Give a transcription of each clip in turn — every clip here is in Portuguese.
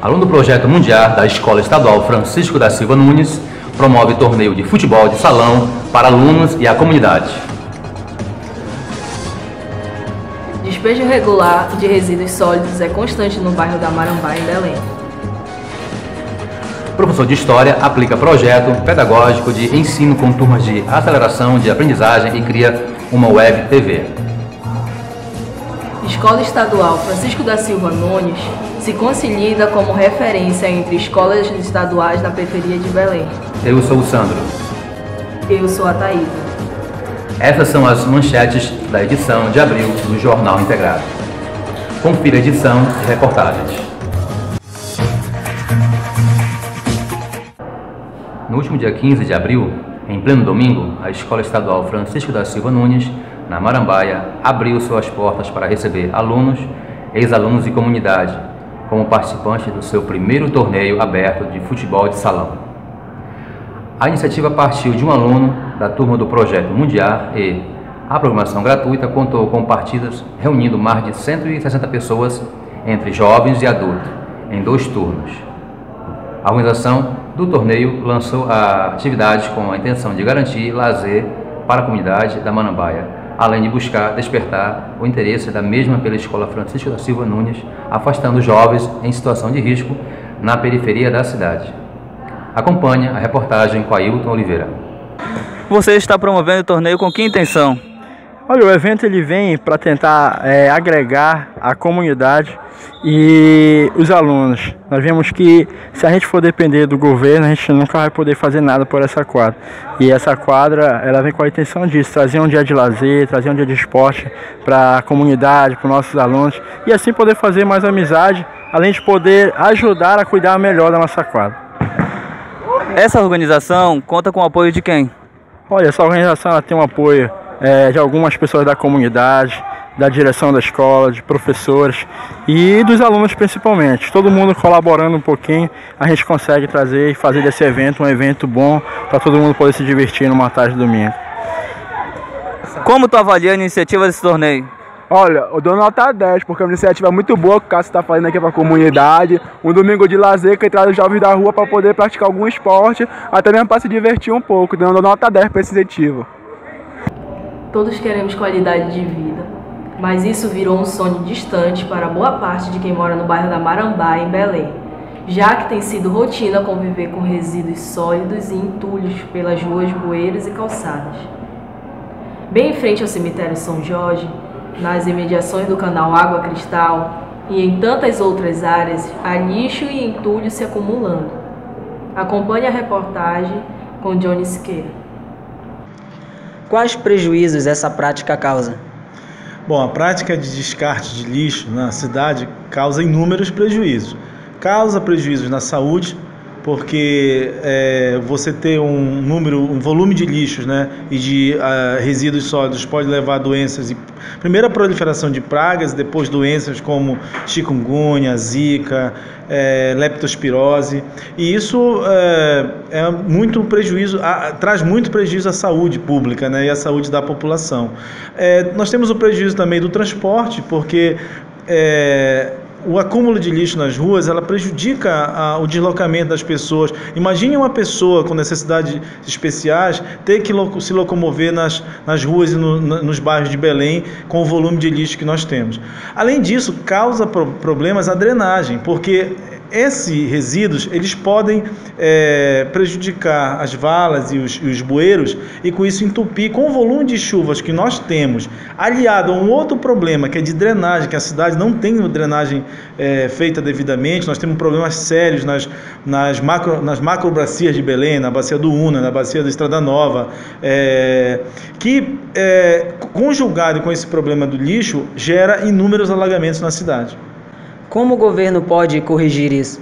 Aluno do projeto Mundiar da Escola Estadual Francisco da Silva Nunes, promove torneio de futebol de salão para alunos e a comunidade. Despejo irregular de resíduos sólidos é constante no bairro da Marambaia, em Belém. Professor de História aplica projeto pedagógico de ensino com turmas de aceleração de aprendizagem e cria uma web TV. Escola Estadual Francisco da Silva Nunes se consolida como referência entre escolas estaduais na periferia de Belém. Eu sou o Sandro. Eu sou a Thaísa. Essas são as manchetes da edição de abril do Jornal Integrado. Confira a edição de reportagens. No último dia 15 de abril, em pleno domingo, a Escola Estadual Francisco da Silva Nunes, na Marambaia, abriu suas portas para receber alunos, ex-alunos e comunidade, como participantes do seu primeiro torneio aberto de futebol de salão. A iniciativa partiu de um aluno da turma do Projeto Mundiar e a programação gratuita contou com partidas reunindo mais de 160 pessoas, entre jovens e adultos, em 2 turnos. A organização do torneio lançou a atividade com a intenção de garantir lazer para a comunidade da Marambaia, além de buscar despertar o interesse da mesma pela Escola Francisco da Silva Nunes, afastando jovens em situação de risco na periferia da cidade. Acompanhe a reportagem com Ailton Oliveira. Você está promovendo o torneio com que intenção? Olha, o evento ele vem para tentar agregar a comunidade e os alunos. Nós vemos que se a gente for depender do governo, a gente nunca vai poder fazer nada por essa quadra. E essa quadra, ela vem com a intenção disso, trazer um dia de lazer, trazer um dia de esporte para a comunidade, para os nossos alunos, e assim poder fazer mais amizade, além de poder ajudar a cuidar melhor da nossa quadra. Essa organização conta com o apoio de quem? Olha, essa organização ela tem um apoio de algumas pessoas da comunidade, da direção da escola, de professores e dos alunos principalmente. Todo mundo colaborando um pouquinho, a gente consegue trazer e fazer desse evento um evento bom para todo mundo poder se divertir numa tarde de domingo. Como tu avalia a iniciativa desse torneio? Olha, eu dou nota 10, porque é uma iniciativa muito boa que o Cássio está fazendo aqui para a comunidade. Um domingo de lazer que traz os jovens da rua para poder praticar algum esporte, até mesmo para se divertir um pouco. Então eu dou nota 10 para esse incentivo. Todos queremos qualidade de vida, mas isso virou um sonho distante para boa parte de quem mora no bairro da Marambaia, em Belém, já que tem sido rotina conviver com resíduos sólidos e entulhos pelas ruas, bueiros e calçadas. Bem em frente ao cemitério São Jorge, nas imediações do canal Água Cristal e em tantas outras áreas, há lixo e entulho se acumulando. Acompanhe a reportagem com Johnny Siqueira. Quais prejuízos essa prática causa? Bom, a prática de descarte de lixo na cidade causa inúmeros prejuízos. Causa prejuízos na saúde, porque você ter um volume de lixos, né, e de resíduos sólidos pode levar a doenças, primeiro a proliferação de pragas, depois doenças como chikungunya, zika, leptospirose, e isso muito prejuízo, traz muito prejuízo à saúde pública, né, e à saúde da população. Nós temos o prejuízo também do transporte, porque o acúmulo de lixo nas ruas, ela prejudica o deslocamento das pessoas. Imagine uma pessoa com necessidades especiais ter que se locomover nas ruas e nos bairros de Belém com o volume de lixo que nós temos. Além disso, causa problemas a drenagem, porque esses resíduos eles podem prejudicar as valas e os bueiros e com isso entupir. Com o volume de chuvas que nós temos, aliado a um outro problema que é de drenagem, que a cidade não tem drenagem feita devidamente, nós temos problemas sérios nas macrobacias de Belém, na bacia do Una, na bacia da Estrada Nova, que conjugado com esse problema do lixo gera inúmeros alagamentos na cidade. Como o governo pode corrigir isso?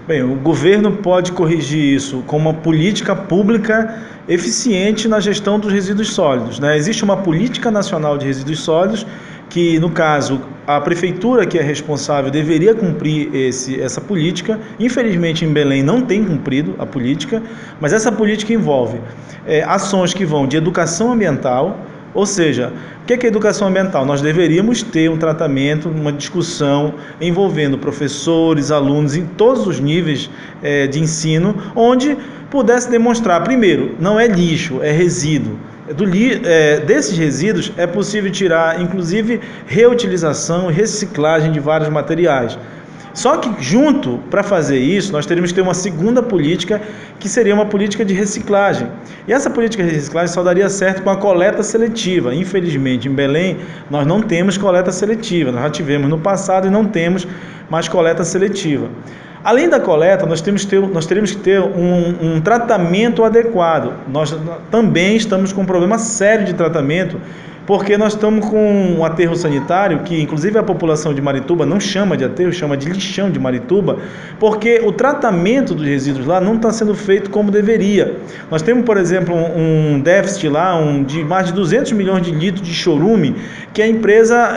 Bem, o governo pode corrigir isso com uma política pública eficiente na gestão dos resíduos sólidos, né? Existe uma política nacional de resíduos sólidos que, no caso, a prefeitura que é responsável deveria cumprir essa política. Infelizmente, em Belém não tem cumprido a política, mas essa política envolve ações que vão de educação ambiental, Ou seja, o que é educação ambiental? Nós deveríamos ter um tratamento, uma discussão envolvendo professores, alunos em todos os níveis de ensino, onde pudesse demonstrar, primeiro, não é lixo, é resíduo. Desses resíduos é possível tirar, inclusive, reutilização e reciclagem de vários materiais. Só que junto, para fazer isso, nós teríamos que ter uma segunda política, que seria uma política de reciclagem. E essa política de reciclagem só daria certo com a coleta seletiva. Infelizmente, em Belém, nós não temos coleta seletiva. Nós já tivemos no passado e não temos mais coleta seletiva. Além da coleta, nós teríamos que ter um tratamento adequado. Nós também estamos com um problema sério de tratamento, porque nós estamos com um aterro sanitário, que inclusive a população de Marituba não chama de aterro, chama de lixão de Marituba, porque o tratamento dos resíduos lá não está sendo feito como deveria. Nós temos, por exemplo, um déficit lá de mais de 200 milhões de litros de chorume, que a empresa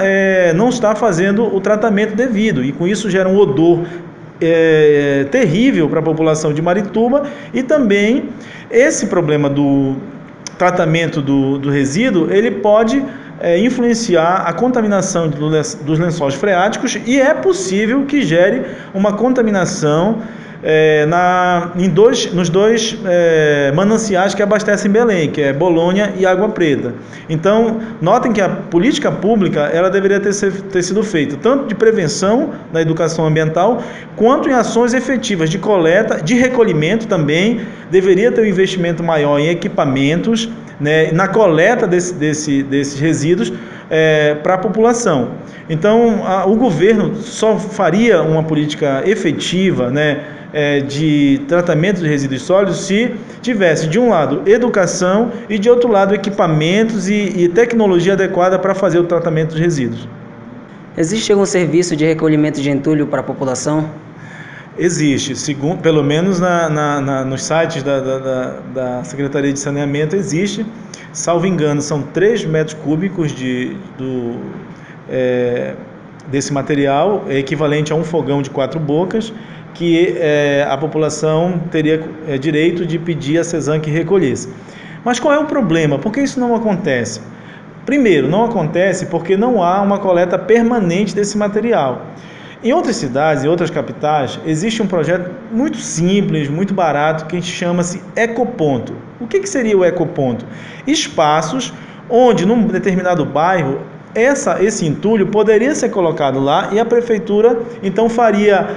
não está fazendo o tratamento devido, e com isso gera um odor terrível para a população de Marituba, e também esse problema do tratamento do resíduo, ele pode influenciar a contaminação dos lençóis freáticos, e é possível que gere uma contaminação nos dois mananciais que abastecem Belém, que é Bolônia e Água Preta. Então, notem que a política pública ela deveria ter sido feita tanto de prevenção da educação ambiental, quanto em ações efetivas de coleta, de recolhimento também. Deveria ter um investimento maior em equipamentos, né, na coleta desses resíduos para a população. Então, o governo só faria uma política efetiva, né, de tratamento de resíduos sólidos se tivesse, de um lado, educação e, de outro lado, equipamentos e tecnologia adequada para fazer o tratamento dos resíduos. Existe algum serviço de recolhimento de entulho para a população? Existe, pelo menos nos sites da Secretaria de Saneamento existe. Salvo engano, são 3 metros cúbicos desse material, equivalente a um fogão de 4 bocas, que a população teria direito de pedir a CESAM que recolhesse. Mas qual é o problema? Por que isso não acontece? Primeiro, não acontece porque não há uma coleta permanente desse material. Em outras cidades, em outras capitais, existe um projeto muito simples, muito barato, que a gente chama-se ecoponto. O que seria o ecoponto? Espaços onde, num determinado bairro, esse entulho poderia ser colocado lá, e a prefeitura então faria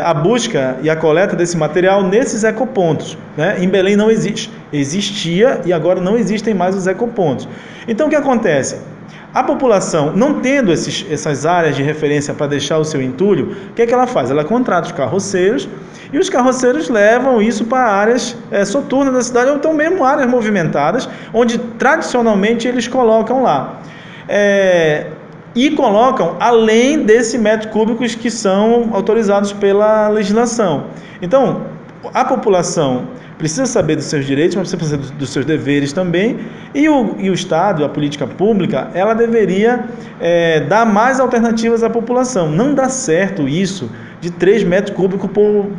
a busca e a coleta desse material nesses ecopontos, né? Em Belém não existe. Existia e agora não existem mais os ecopontos. Então o que acontece? A população, não tendo essas áreas de referência para deixar o seu entulho, o que é que ela faz? Ela contrata os carroceiros, e os carroceiros levam isso para áreas soturnas da cidade, ou então mesmo áreas movimentadas, onde tradicionalmente eles colocam lá. E colocam além desse metros cúbicos que são autorizados pela legislação. Então, a população precisa saber dos seus direitos, mas precisa saber dos seus deveres também, e o Estado, a política pública, ela deveria dar mais alternativas à população. Não dá certo isso de 3 metros cúbicos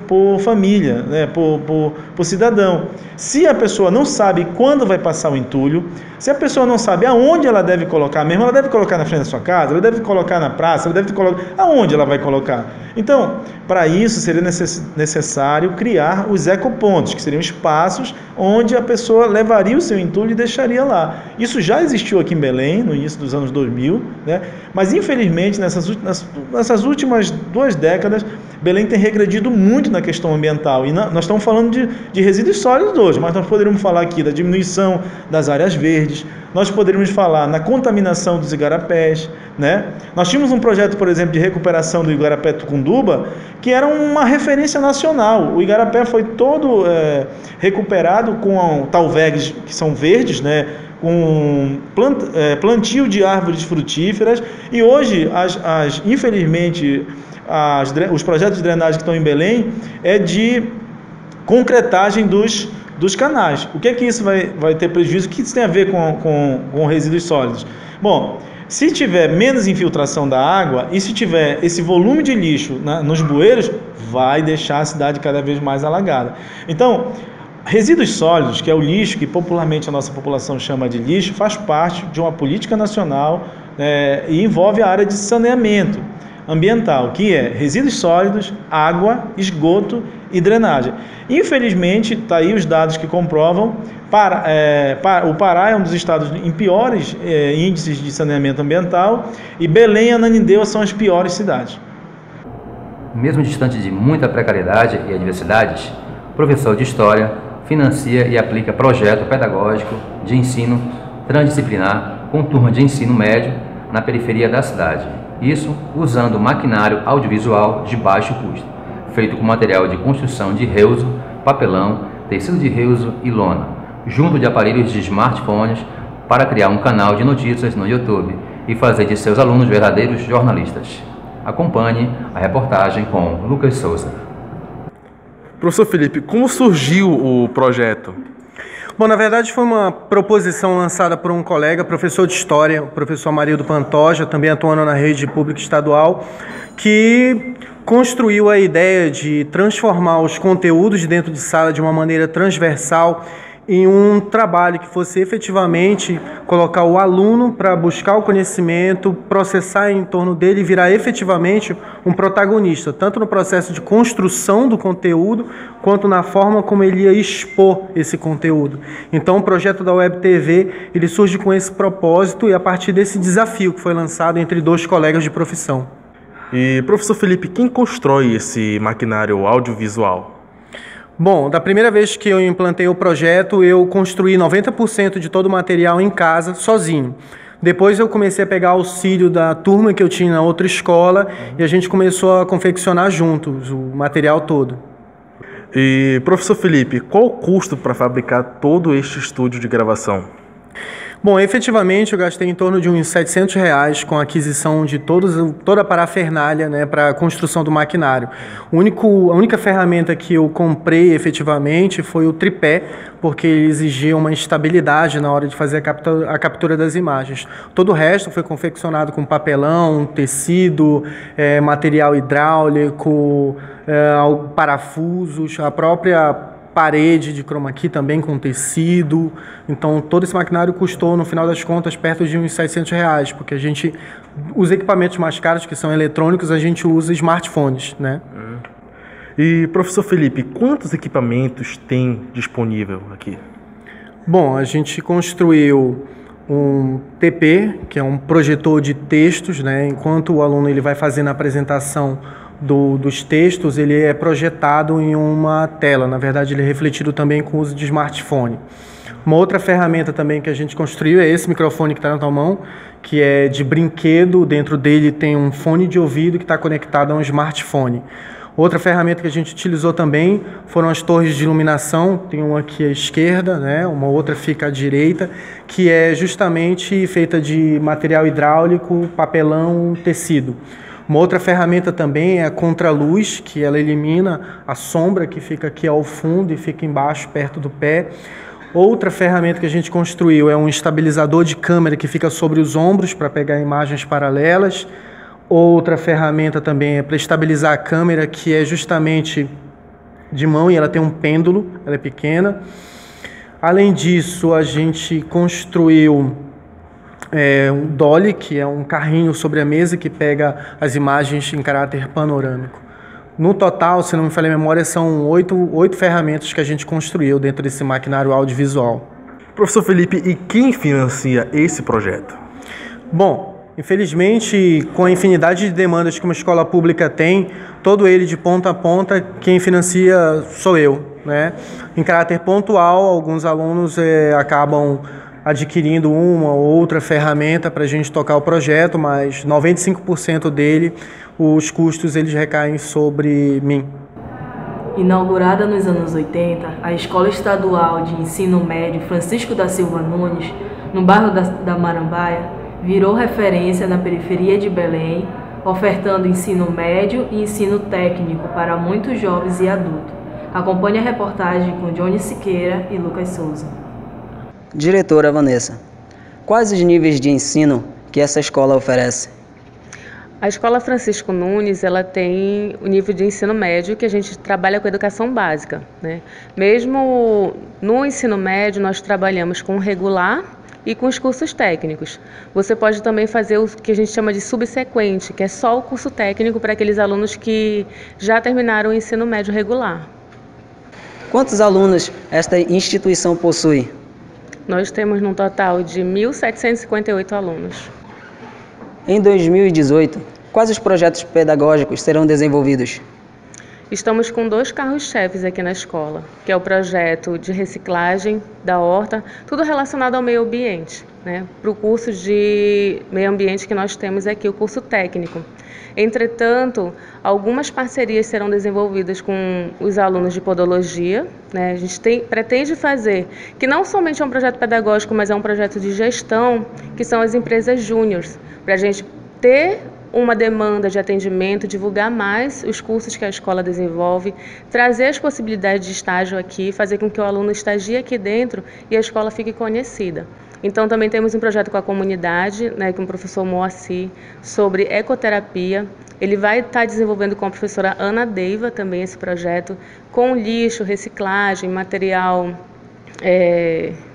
por família, né, por cidadão. Se a pessoa não sabe quando vai passar o entulho, se a pessoa não sabe aonde ela deve colocar mesmo, ela deve colocar na frente da sua casa, ela deve colocar na praça, ela deve colocar aonde ela vai colocar. Então, para isso seria necessário criar os ecopontos, que seriam espaços onde a pessoa levaria o seu entulho e deixaria lá. Isso já existiu aqui em Belém, no início dos anos 2000, né? Mas infelizmente nessas últimas 2 décadas, Belém tem regredido muito na questão ambiental, e nós estamos falando de resíduos sólidos hoje, mas nós poderíamos falar aqui da diminuição das áreas verdes, nós poderíamos falar na contaminação dos igarapés, né? Nós tínhamos um projeto, por exemplo, de recuperação do igarapé Tucunduba, que era uma referência nacional. O igarapé foi todo recuperado com talvegs que são verdes, né? Com plantio de árvores frutíferas, e hoje, infelizmente, os projetos de drenagem que estão em Belém é de concretagem dos canais. O que é que isso vai ter prejuízo? O que isso tem a ver com resíduos sólidos? Bom, se tiver menos infiltração da água e se tiver esse volume de lixo nos bueiros, vai deixar a cidade cada vez mais alagada. Então, Resíduos sólidos, que é o lixo, que popularmente a nossa população chama de lixo, faz parte de uma política nacional e envolve a área de saneamento ambiental, que é resíduos sólidos, água, esgoto e drenagem. Infelizmente, está aí os dados que comprovam, o Pará é um dos estados em piores índices de saneamento ambiental e Belém e Ananindeua são as piores cidades. Mesmo distante de muita precariedade e adversidades, o professor de História financia e aplica projeto pedagógico de ensino transdisciplinar com turma de ensino médio na periferia da cidade. Isso usando maquinário audiovisual de baixo custo, feito com material de construção de reuso, papelão, tecido de reuso e lona, junto de aparelhos de smartphones para criar um canal de notícias no YouTube e fazer de seus alunos verdadeiros jornalistas. Acompanhe a reportagem com Lucas Souza. Professor Felipe, como surgiu o projeto? Bom, na verdade foi uma proposição lançada por um colega, professor de História, o professor Amarildo Pantoja, também atuando na rede pública estadual, que construiu a ideia de transformar os conteúdos de dentro de sala de uma maneira transversal em um trabalho que fosse efetivamente colocar o aluno para buscar o conhecimento, processar em torno dele e virar efetivamente um protagonista, tanto no processo de construção do conteúdo, quanto na forma como ele ia expor esse conteúdo. Então o projeto da Web TV, ele surge com esse propósito e a partir desse desafio que foi lançado entre dois colegas de profissão. E, professor Felipe, quem constrói esse maquinário audiovisual? Bom, da primeira vez que eu implantei o projeto, eu construí 90% de todo o material em casa, sozinho. Depois eu comecei a pegar auxílio da turma que eu tinha na outra escola e a gente começou a confeccionar juntos o material todo. E, professor Felipe, qual o custo para fabricar todo este estúdio de gravação? Bom, efetivamente eu gastei em torno de uns R$700 com a aquisição de toda a parafernália, né, para a construção do maquinário. A única ferramenta que eu comprei efetivamente foi o tripé, porque ele exigia uma estabilidade na hora de fazer a captura das imagens. Todo o resto foi confeccionado com papelão, tecido, material hidráulico, parafusos, a própria parede de chroma key também com tecido. Então todo esse maquinário custou no final das contas perto de uns R$700, porque os equipamentos mais caros que são eletrônicos a gente usa smartphones, né? E professor Felipe, quantos equipamentos tem disponível aqui? Bom, a gente construiu um TP, que é um projetor de textos, né? Enquanto o aluno ele vai fazendo a apresentação dos textos, ele é projetado em uma tela. Na verdade, ele é refletido também com o uso de smartphone. Uma outra ferramenta também que a gente construiu é esse microfone que está na tua mão, que é de brinquedo. Dentro dele tem um fone de ouvido que está conectado a um smartphone. Outra ferramenta que a gente utilizou também foram as torres de iluminação. Tem uma aqui à esquerda, né? Uma outra fica à direita, que é justamente feita de material hidráulico, papelão, tecido. Uma outra ferramenta também é a contraluz, que ela elimina a sombra que fica aqui ao fundo e fica embaixo, perto do pé. Outra ferramenta que a gente construiu é um estabilizador de câmera que fica sobre os ombros para pegar imagens paralelas. Outra ferramenta também é para estabilizar a câmera, que é justamente de mão e ela tem um pêndulo, ela é pequena. Além disso, a gente construiu um dolly, que é um carrinho sobre a mesa que pega as imagens em caráter panorâmico. No total, se não me falha a memória, são oito ferramentas que a gente construiu dentro desse maquinário audiovisual. Professor Felipe, e quem financia esse projeto? Bom, infelizmente, com a infinidade de demandas que uma escola pública tem, todo ele de ponta a ponta, quem financia sou eu, né? Em caráter pontual, alguns alunos acabam adquirindo uma ou outra ferramenta para a gente tocar o projeto, mas 95% dele, os custos eles recaem sobre mim. Inaugurada nos anos 80, a Escola Estadual de Ensino Médio Francisco da Silva Nunes, no bairro da Marambaia, virou referência na periferia de Belém, ofertando ensino médio e ensino técnico para muitos jovens e adultos. Acompanhe a reportagem com Johnny Siqueira e Lucas Souza. Diretora Vanessa, quais os níveis de ensino que essa escola oferece? A Escola Francisco Nunes, ela tem o nível de ensino médio que a gente trabalha com educação básica, né? Mesmo no ensino médio, nós trabalhamos com o regular e com os cursos técnicos. Você pode também fazer o que a gente chama de subsequente, que é só o curso técnico para aqueles alunos que já terminaram o ensino médio regular. Quantos alunos esta instituição possui? Nós temos um total de 1.758 alunos. Em 2018, quais os projetos pedagógicos serão desenvolvidos? Estamos com 2 carros-chefes aqui na escola, que é o projeto de reciclagem da horta, tudo relacionado ao meio ambiente, né? Para o curso de meio ambiente que nós temos aqui, o curso técnico. Entretanto, algumas parcerias serão desenvolvidas com os alunos de podologia, né? A gente pretende fazer, que não somente é um projeto pedagógico, mas é um projeto de gestão, que são as empresas júniores, para a gente ter uma demanda de atendimento, divulgar mais os cursos que a escola desenvolve, trazer as possibilidades de estágio aqui, fazer com que o aluno estagie aqui dentro e a escola fique conhecida. Então também temos um projeto com a comunidade, né, com o professor Moacir, sobre ecoterapia. Ele vai estar desenvolvendo com a professora Ana Deiva também esse projeto, com lixo, reciclagem, material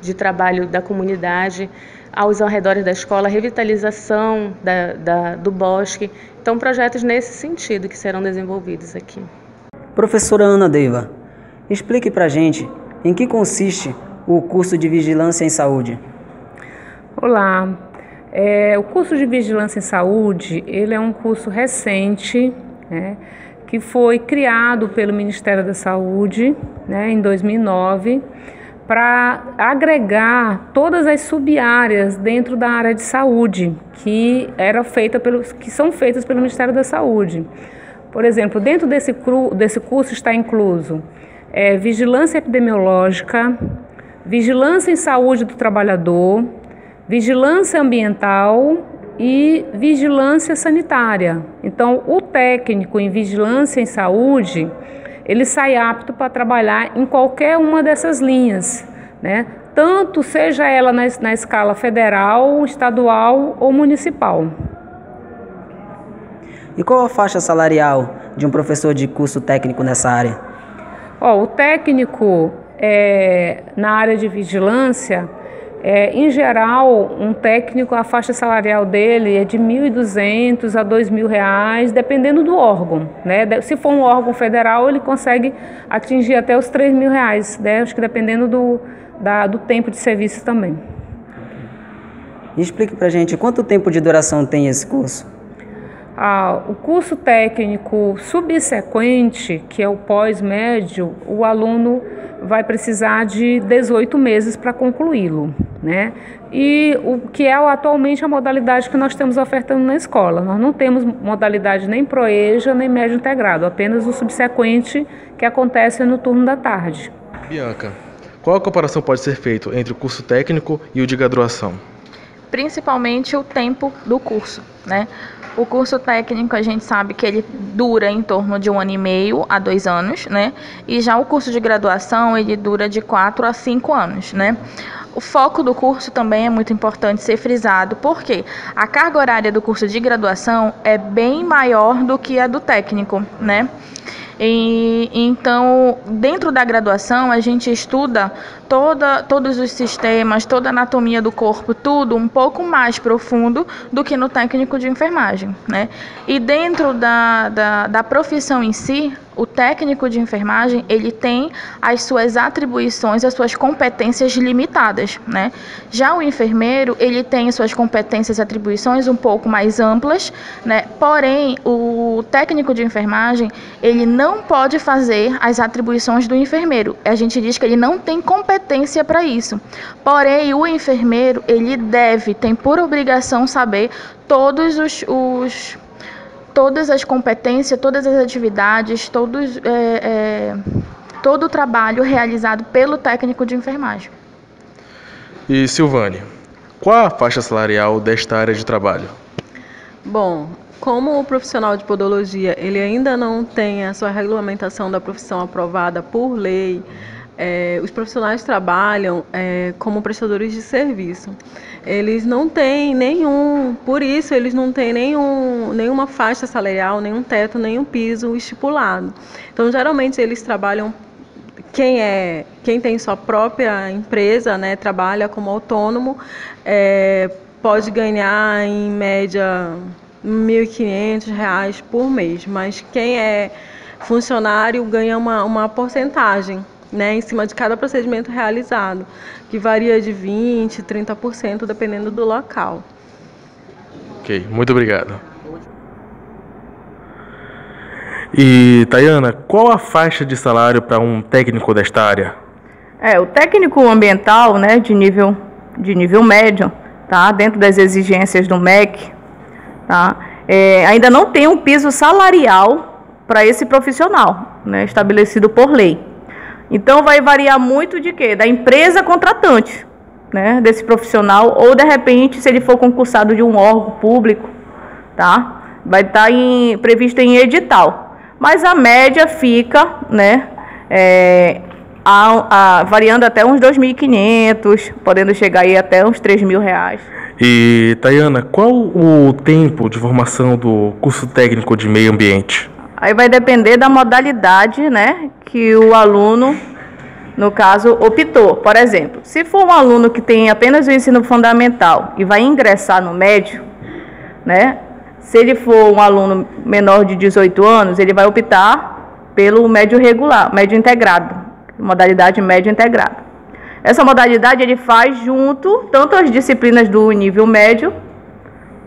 de trabalho da comunidade, aos arredores da escola, revitalização do bosque. Então, projetos nesse sentido que serão desenvolvidos aqui. Professora Ana Deiva, explique para a gente em que consiste o curso de Vigilância em Saúde. Olá, o curso de Vigilância em Saúde, ele é um curso recente, né, que foi criado pelo Ministério da Saúde, né, em 2009, para agregar todas as sub-áreas dentro da área de saúde que são feitas pelo Ministério da Saúde. Por exemplo, dentro desse curso está incluso vigilância epidemiológica, vigilância em saúde do trabalhador, vigilância ambiental e vigilância sanitária. Então, o técnico em vigilância em saúde, ele sai apto para trabalhar em qualquer uma dessas linhas, né? Tanto seja ela na escala federal, estadual ou municipal. E qual a faixa salarial de um professor de curso técnico nessa área? O técnico na área de vigilância, em geral, um técnico, a faixa salarial dele é de R$ 1.200 a R$ 2.000, dependendo do órgão, né? Se for um órgão federal, ele consegue atingir até os R$ 3.000, né? Acho que dependendo do tempo de serviço também. E explique pra gente quanto tempo de duração tem esse curso? O curso técnico subsequente, que é o pós-médio, o aluno vai precisar de 18 meses para concluí-lo, né? E o que é atualmente a modalidade que nós temos ofertando na escola. Nós não temos modalidade nem proeja, nem médio integrado, apenas o subsequente, que acontece no turno da tarde. Bianca, qual a comparação pode ser feita entre o curso técnico e o de graduação? Principalmente o tempo do curso, né? O curso técnico, a gente sabe que ele dura em torno de 1 ano e meio a 2 anos, né? E já o curso de graduação, ele dura de 4 a 5 anos, né? O foco do curso também é muito importante ser frisado, porque a carga horária do curso de graduação é bem maior do que a do técnico, né? Então, dentro da graduação, a gente estuda todos os sistemas, toda a anatomia do corpo, tudo um pouco mais profundo do que no técnico de enfermagem, né? E dentro da profissão em si, o técnico de enfermagem, ele tem as suas atribuições, as suas competências limitadas, né? Já o enfermeiro, ele tem suas competências e atribuições um pouco mais amplas, né? Porém, o técnico de enfermagem, ele não pode fazer as atribuições do enfermeiro. A gente diz que ele não tem competência para isso. Porém, o enfermeiro, ele tem por obrigação saber todas as competências, todas as atividades, todo o trabalho realizado pelo técnico de enfermagem. E Silvane, qual a faixa salarial desta área de trabalho? Bom, como o profissional de podologia ele ainda não tem a sua regulamentação da profissão aprovada por lei, os profissionais trabalham como prestadores de serviço. Eles não têm por isso eles não têm nenhuma faixa salarial, nenhum teto, nenhum piso estipulado. Então, geralmente eles trabalham, quem tem sua própria empresa, né, trabalha como autônomo, pode ganhar em média R$ 1.500 por mês, mas quem é funcionário ganha uma porcentagem, né, em cima de cada procedimento realizado, que varia de 20% a 30%, dependendo do local. Ok, muito obrigado. E, Tayana, qual a faixa de salário para um técnico desta área? O técnico ambiental, né, de nível médio, tá, dentro das exigências do MEC, tá, ainda não tem um piso salarial para esse profissional, né, estabelecido por lei. Então vai variar muito de quê? Da empresa contratante, né, desse profissional, ou de repente, se ele for concursado de um órgão público, tá, vai estar previsto em edital. Mas a média fica, né, variando até uns 2.500, podendo chegar aí até uns R$3.000. E, Tayana, qual o tempo de formação do curso técnico de meio ambiente? Aí vai depender da modalidade, né, que o aluno, no caso, optou. Por exemplo, se for um aluno que tem apenas o ensino fundamental e vai ingressar no médio, né, se ele for um aluno menor de 18 anos, ele vai optar pelo médio regular, médio integrado, modalidade médio integrado. Essa modalidade ele faz junto tanto as disciplinas do nível médio,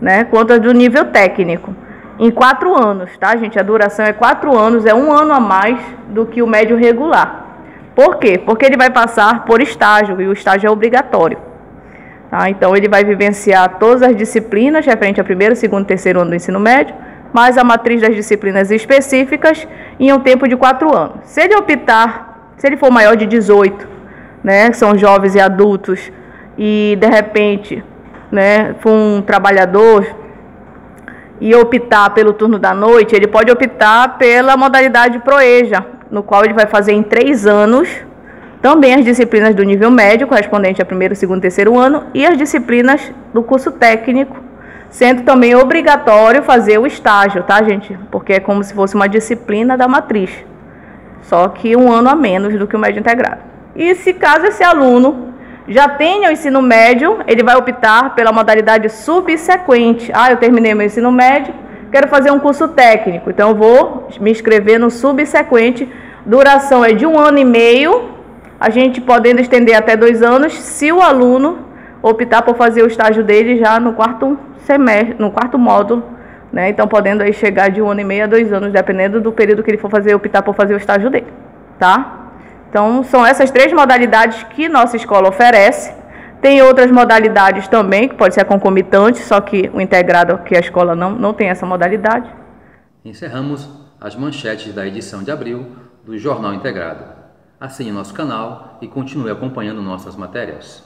né, quanto as do nível técnico, em 4 anos, tá, gente? A duração é 4 anos, é 1 ano a mais do que o médio regular. Por quê? Porque ele vai passar por estágio, e o estágio é obrigatório. Tá? Então, ele vai vivenciar todas as disciplinas referente ao primeiro, segundo e terceiro ano do ensino médio, mais a matriz das disciplinas específicas em um tempo de 4 anos. Se ele for maior de 18, né, que são jovens e adultos, e de repente, né, for um trabalhador e optar pelo turno da noite, ele pode optar pela modalidade ProEja, no qual ele vai fazer em 3 anos também as disciplinas do nível médio, correspondente a primeiro, segundo e terceiro ano, e as disciplinas do curso técnico, sendo também obrigatório fazer o estágio, tá, gente? Porque é como se fosse uma disciplina da matriz, só que 1 ano a menos do que o médio integrado. E se caso esse aluno já tenha o ensino médio, ele vai optar pela modalidade subsequente. Eu terminei meu ensino médio, quero fazer um curso técnico, então eu vou me inscrever no subsequente. Duração é de 1 ano e meio, a gente podendo estender até 2 anos, se o aluno optar por fazer o estágio dele já no 4º semestre, no 4º módulo, né? Então podendo aí chegar de 1 ano e meio a 2 anos, dependendo do período que ele for optar por fazer o estágio dele, tá? Então são essas 3 modalidades que nossa escola oferece. Tem outras modalidades também, que pode ser concomitante, só que o integrado, que a escola não tem essa modalidade. Encerramos as manchetes da edição de abril do Jornal Integrado. Assine nosso canal e continue acompanhando nossas matérias.